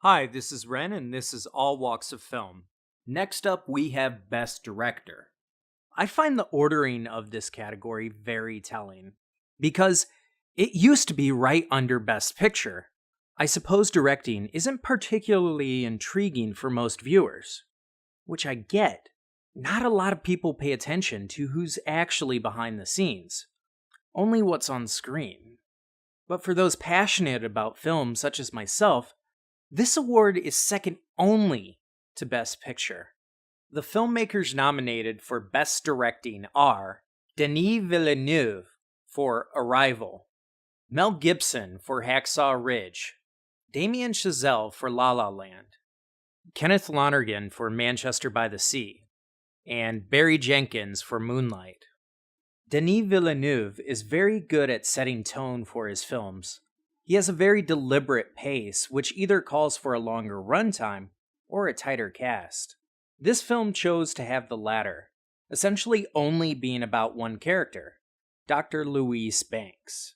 Hi, this is Ren, and this is All Walks of Film. Next up, we have Best Director. I find the ordering of this category very telling, because it used to be right under Best Picture. I suppose directing isn't particularly intriguing for most viewers, which I get. Not a lot of people pay attention to who's actually behind the scenes, only what's on screen. But for those passionate about film, such as myself, this award is second only to Best Picture. The filmmakers nominated for Best Directing are Denis Villeneuve for Arrival, Mel Gibson for Hacksaw Ridge, Damien Chazelle for La La Land, Kenneth Lonergan for Manchester by the Sea, and Barry Jenkins for Moonlight. Denis Villeneuve is very good at setting tone for his films. He has a very deliberate pace, which either calls for a longer runtime or a tighter cast. This film chose to have the latter, essentially only being about one character, Dr. Louise Banks.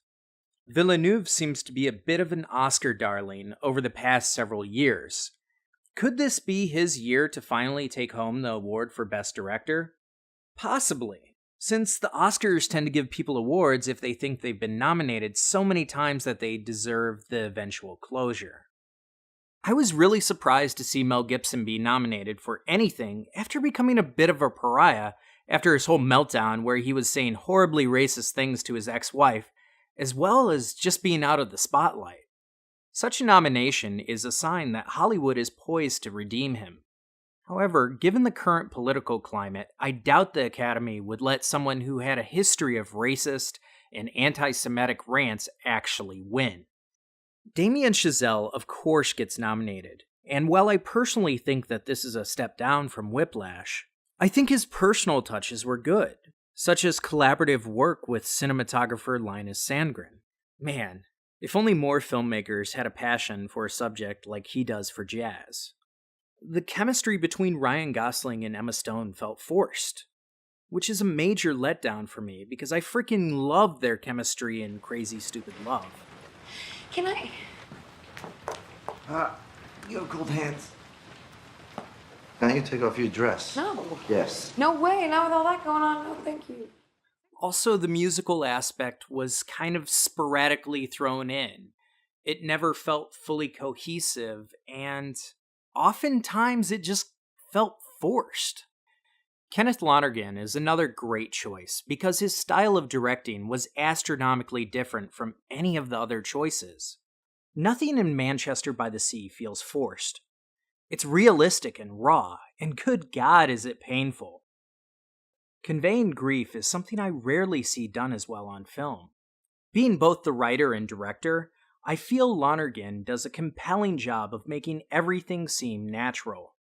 Villeneuve seems to be a bit of an Oscar darling over the past several years. Could this be his year to finally take home the award for Best Director? Possibly, since the Oscars tend to give people awards if they think they've been nominated so many times that they deserve the eventual closure. I was really surprised to see Mel Gibson be nominated for anything after becoming a bit of a pariah after his whole meltdown where he was saying horribly racist things to his ex-wife, as well as just being out of the spotlight. Such a nomination is a sign that Hollywood is poised to redeem him. However, given the current political climate, I doubt the Academy would let someone who had a history of racist and anti-Semitic rants actually win. Damien Chazelle, of course, gets nominated, and while I personally think that this is a step down from Whiplash, I think his personal touches were good, such as collaborative work with cinematographer Linus Sandgren. Man, if only more filmmakers had a passion for a subject like he does for jazz. The chemistry between Ryan Gosling and Emma Stone felt forced, which is a major letdown for me because I freaking love their chemistry in Crazy Stupid Love. Can I? You have cold hands. Now you take off your dress. No. Yes. No way, not with all that going on. No, thank you. Also, the musical aspect was kind of sporadically thrown in. It never felt fully cohesive, and oftentimes it just felt forced. Kenneth Lonergan is another great choice because his style of directing was astronomically different from any of the other choices. Nothing in Manchester by the Sea feels forced. It's realistic and raw, and good God is it painful. Conveying grief is something I rarely see done as well on film. Being both the writer and director, I feel Lonergan does a compelling job of making everything seem natural.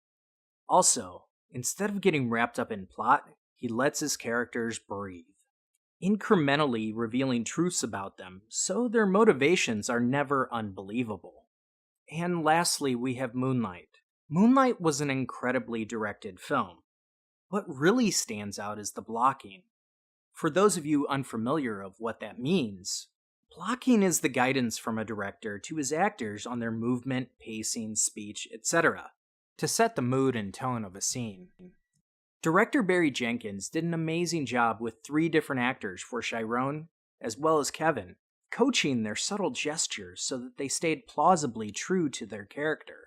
Also, instead of getting wrapped up in plot, he lets his characters breathe, incrementally revealing truths about them, so their motivations are never unbelievable. And lastly, we have Moonlight. Moonlight was an incredibly directed film. What really stands out is the blocking. For those of you unfamiliar of what that means, blocking is the guidance from a director to his actors on their movement, pacing, speech, etc., to set the mood and tone of a scene. Director Barry Jenkins did an amazing job with 3 different actors for Chiron, as well as Kevin, coaching their subtle gestures so that they stayed plausibly true to their character.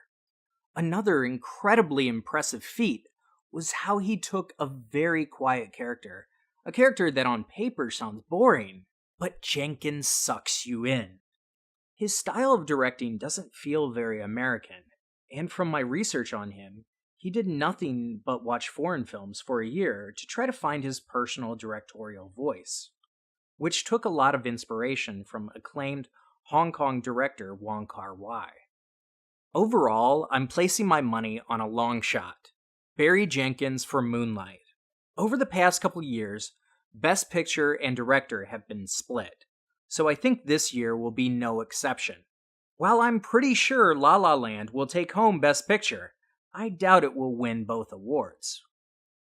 Another incredibly impressive feat was how he took a very quiet character, a character that on paper sounds boring, but Jenkins sucks you in. His style of directing doesn't feel very American, and from my research on him, he did nothing but watch foreign films for a year to try to find his personal directorial voice, which took a lot of inspiration from acclaimed Hong Kong director Wong Kar-wai. Overall, I'm placing my money on a long shot. Barry Jenkins for Moonlight. Over the past couple years, Best Picture and Director have been split, so I think this year will be no exception. While I'm pretty sure La La Land will take home Best Picture, I doubt it will win both awards.